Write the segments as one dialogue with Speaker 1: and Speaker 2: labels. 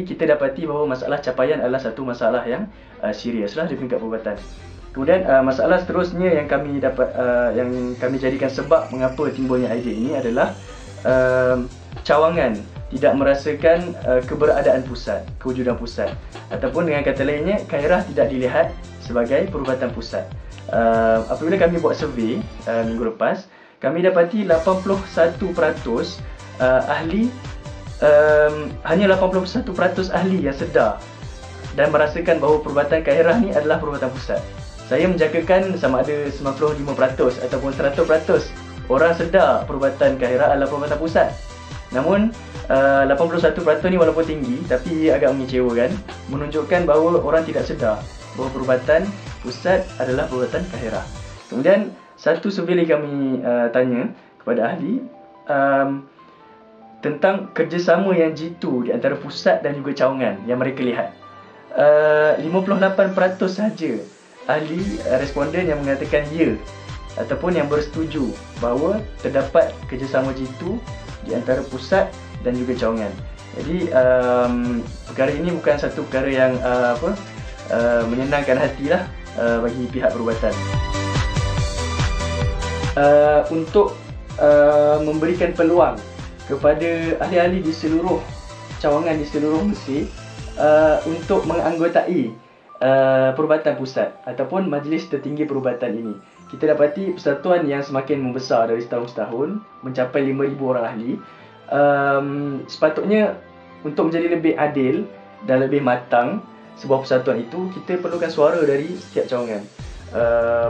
Speaker 1: Kita dapati bahawa masalah capaian adalah satu masalah yang serius lah di peringkat perubatan. Kemudian masalah seterusnya yang kami jadikan sebab mengapa timbulnya idea ini adalah cawangan tidak merasakan keberadaan pusat, kewujudan pusat, ataupun dengan kata lainnya Khairah tidak dilihat sebagai perubatan pusat. Apabila kami buat survey minggu lepas, kami dapati 81% ahli hanya 81% ahli yang sedar dan merasakan bahawa perubatan Khairah ni adalah perubatan pusat. Saya menjangkakan sama ada 95% ataupun 100% orang sedar perubatan Khairah adalah perubatan pusat. Namun 81% ni walaupun tinggi tapi agak mengecewakan, menunjukkan bahawa orang tidak sedar bahawa perubatan pusat adalah perubatan Khairah. Kemudian satu survey lagi kami tanya kepada ahli tentang kerjasama yang jitu di antara pusat dan juga cawangan yang mereka lihat. 58% sahaja ahli responden yang mengatakan ya ataupun yang bersetuju bahawa terdapat kerjasama jitu di antara pusat dan juga cawangan. Jadi perkara ini bukan satu perkara yang menyenangkan hatilah bagi pihak perubatan. Untuk memberikan peluang kepada ahli-ahli di seluruh cawangan di seluruh Mesir untuk menganggotai perubatan pusat ataupun majlis tertinggi perubatan ini. Kita dapati persatuan yang semakin membesar dari setahun ke tahun, mencapai 5,000 orang ahli. Sepatutnya untuk menjadi lebih adil dan lebih matang sebuah persatuan itu, kita perlukan suara dari setiap cawangan.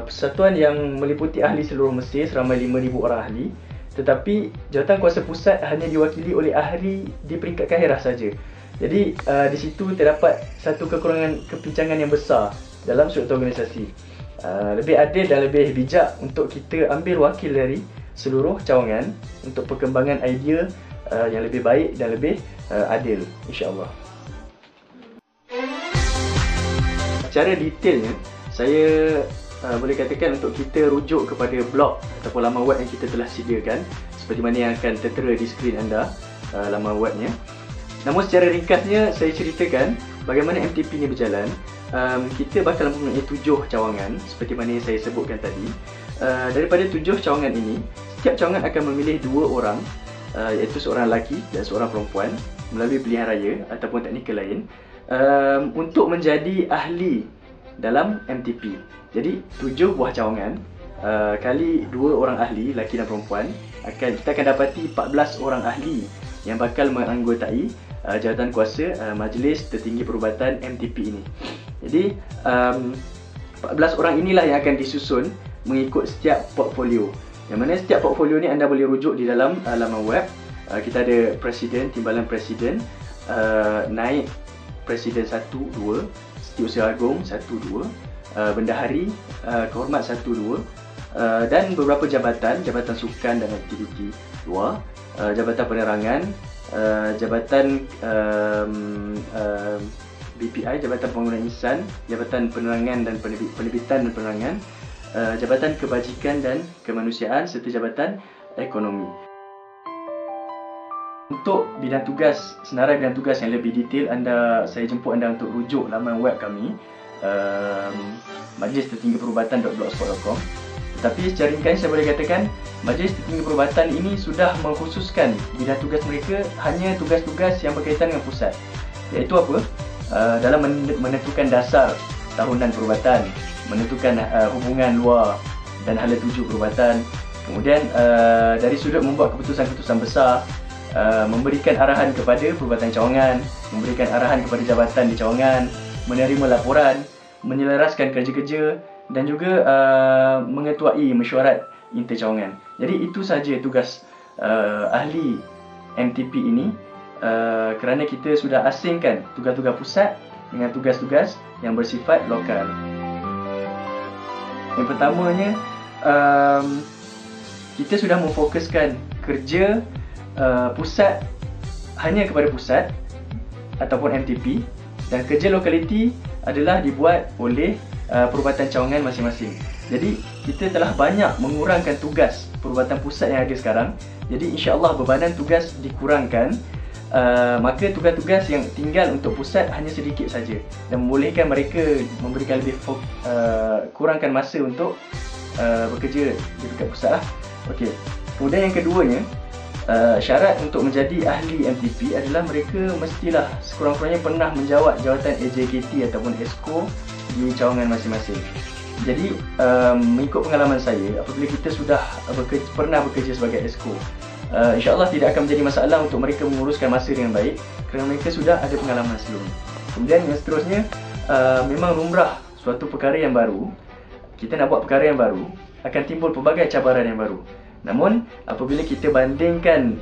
Speaker 1: Persatuan yang meliputi ahli seluruh Mesir seramai 5,000 orang ahli, tetapi jawatan kuasa pusat hanya diwakili oleh ahli di peringkat Khairah saja. Jadi di situ terdapat satu kekurangan kepincangan yang besar dalam struktur organisasi. Lebih adil dan lebih bijak untuk kita ambil wakil dari seluruh cawangan untuk perkembangan idea yang lebih baik dan lebih adil, insya-Allah. Secara detailnya, saya boleh katakan untuk kita rujuk kepada blog ataupun laman web yang kita telah sediakan, seperti mana yang akan tertera di skrin anda laman webnya. Namun secara ringkasnya saya ceritakan bagaimana MTP ini berjalan. Kita bakal mempunyai 7 cawangan seperti mana yang saya sebutkan tadi. Daripada 7 cawangan ini, setiap cawangan akan memilih 2 orang, iaitu seorang lelaki dan seorang perempuan melalui pilihan raya ataupun teknikal lain, untuk menjadi ahli dalam MTP. Jadi 7 buah cawangan kali 2 orang ahli, lelaki dan perempuan, kita akan dapati 14 orang ahli yang bakal menganggotai jawatan kuasa Majlis Tertinggi Perubatan MTP ini. Jadi 14 orang inilah yang akan disusun mengikut setiap portfolio. Yang mana setiap portfolio ni anda boleh rujuk di dalam laman web. Kita ada presiden, timbalan presiden, naib presiden 1, 2, setiausaha agung 1, 2, bendahari kehormat 1, 2, dan beberapa jabatan sukan dan aktiviti luar, jabatan penerangan, jabatan BPI, Jabatan Pembangunan Insan, Jabatan Penerangan dan Penerbitan dan Penerangan, Jabatan Kebajikan dan Kemanusiaan serta Jabatan Ekonomi. Untuk bidang tugas, senarai bidang tugas yang lebih detail, saya jemput anda untuk rujuk laman web kami, majlistertinggiperubatan.blogspot.com. Tetapi secara ringkas saya boleh katakan Majlis Tertinggi Perubatan ini sudah mengkhususkan bidang tugas mereka hanya tugas-tugas yang berkaitan dengan pusat. Iaitu apa? Dalam menentukan dasar tahunan perubatan, menentukan hubungan luar dan hala tuju perubatan. Kemudian dari sudut membuat keputusan-keputusan besar, memberikan arahan kepada perubatan cawangan, memberikan arahan kepada jabatan di cawangan, menerima laporan, menyelaraskan kerja-kerja dan juga mengetuai mesyuarat intercawangan. Jadi itu sahaja tugas ahli MTP ini, kerana kita sudah asingkan tugas-tugas pusat dengan tugas-tugas yang bersifat lokal. Yang pertamanya, kita sudah memfokuskan kerja pusat hanya kepada pusat ataupun MTP, dan kerja lokaliti adalah dibuat oleh perubatan cawangan masing-masing. Jadi kita telah banyak mengurangkan tugas perubatan pusat yang ada sekarang. Jadi insya-Allah bebanan tugas dikurangkan maka tugas-tugas yang tinggal untuk pusat hanya sedikit saja dan membolehkan mereka memberikan lebih kurangkan masa untuk bekerja di dekat pusat lah. Okey. Kemudian yang keduanya, syarat untuk menjadi ahli MTP adalah mereka mestilah sekurang-kurangnya pernah menjawat jawatan AJKT ataupun ESCO di cawangan masing-masing. Jadi mengikut pengalaman saya, apabila kita sudah pernah bekerja sebagai ESCO, InsyaAllah tidak akan menjadi masalah untuk mereka menguruskan masa dengan baik kerana mereka sudah ada pengalaman sebelumnya. Kemudian yang seterusnya, memang lumrah suatu perkara yang baru, kita nak buat perkara yang baru, akan timbul pelbagai cabaran yang baru. Namun apabila kita bandingkan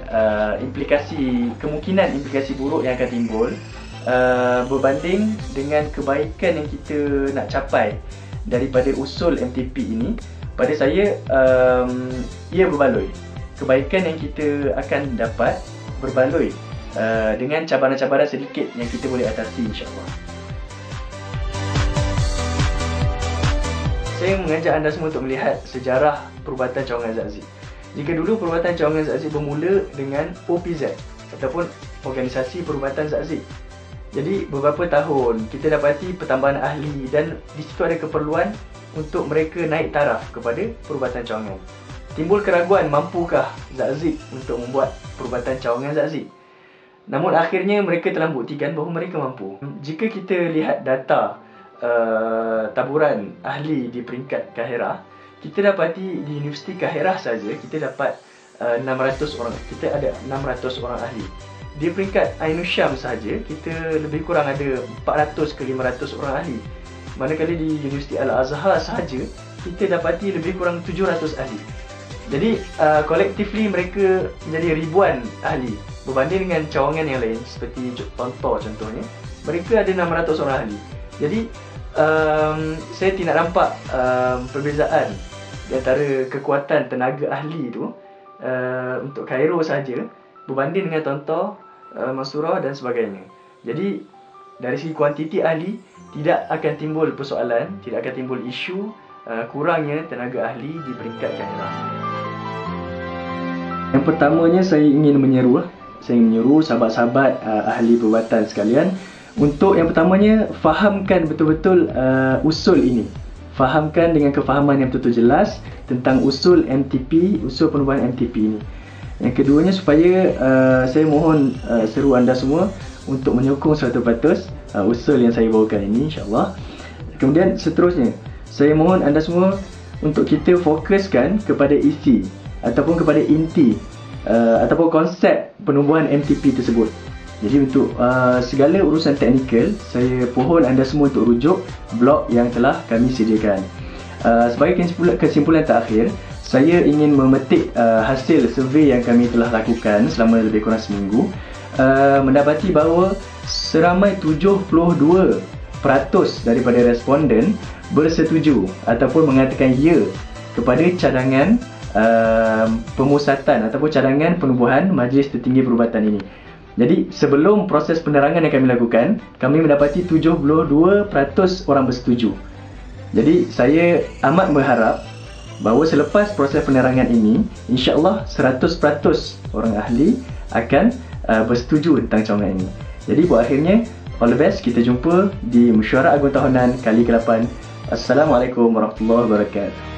Speaker 1: kemungkinan implikasi buruk yang akan timbul berbanding dengan kebaikan yang kita nak capai daripada usul MTP ini, pada saya ia berbaloi. Kebaikan yang kita akan dapat berbaloi dengan cabaran-cabaran sedikit yang kita boleh atasi, insyaAllah. Saya mengajak anda semua untuk melihat sejarah perubatan cawangan Zakzi. Jika dulu perubatan cawangan Zakzi bermula dengan OPZ ataupun Organisasi Perubatan Zakzi. Jadi beberapa tahun kita dapati pertambahan ahli dan di situ ada keperluan untuk mereka naik taraf kepada perubatan cawangan. Timbul keraguan, mampukah Zakzi untuk membuat perubatan cawangan Zakzi? Namun akhirnya mereka telah buktikan bahawa mereka mampu. Jika kita lihat data taburan ahli di peringkat Kahirah, kita dapati di Universiti Kahirah saja kita dapat 600 orang. Kita ada 600 orang ahli. Di peringkat Ainu Syam saja kita lebih kurang ada 400 ke 500 orang ahli. Manakala di Universiti Al-Azhar saja kita dapati lebih kurang 700 ahli. Jadi collectively mereka menjadi ribuan ahli berbanding dengan cawangan yang lain seperti Tontor contohnya, mereka ada 600 orang ahli. Jadi saya tidak nampak perbezaan di antara kekuatan tenaga ahli itu untuk Cairo saja berbanding dengan Tontor, Mansurah dan sebagainya. Jadi dari segi kuantiti ahli tidak akan timbul persoalan, tidak akan timbul isu kurangnya tenaga ahli di peringkat Kahirah. Yang pertamanya saya ingin menyeru sahabat-sahabat ahli perubatan sekalian untuk yang pertamanya fahamkan betul-betul usul ini. Fahamkan dengan kefahaman yang betul-betul jelas tentang usul MTP, usul penubuhan MTP ini. Yang keduanya supaya saya mohon seru anda semua untuk menyokong 100% usul yang saya bawakan ini, insyaAllah. Kemudian seterusnya, saya mohon anda semua untuk kita fokuskan kepada isi ataupun kepada inti ataupun konsep penubuhan MTP tersebut. Jadi untuk segala urusan teknikal, saya pohon anda semua untuk rujuk blog yang telah kami sediakan. Sebagai kesimpulan terakhir, saya ingin memetik hasil survey yang kami telah lakukan selama lebih kurang seminggu, mendapati bahawa seramai 72% daripada responden bersetuju ataupun mengatakan ya kepada cadangan pemusatan ataupun cadangan penubuhan Majlis Tertinggi Perubatan ini. Jadi sebelum proses penerangan yang kami lakukan, kami mendapati 72% orang bersetuju. Jadi saya amat berharap bahawa selepas proses penerangan ini, insyaAllah 100% orang ahli akan bersetuju tentang cawangan ini. Jadi buat akhirnya, all the best, kita jumpa di Mesyuarat Agung Tahunan kali ke-8. Assalamualaikum warahmatullahi wabarakatuh.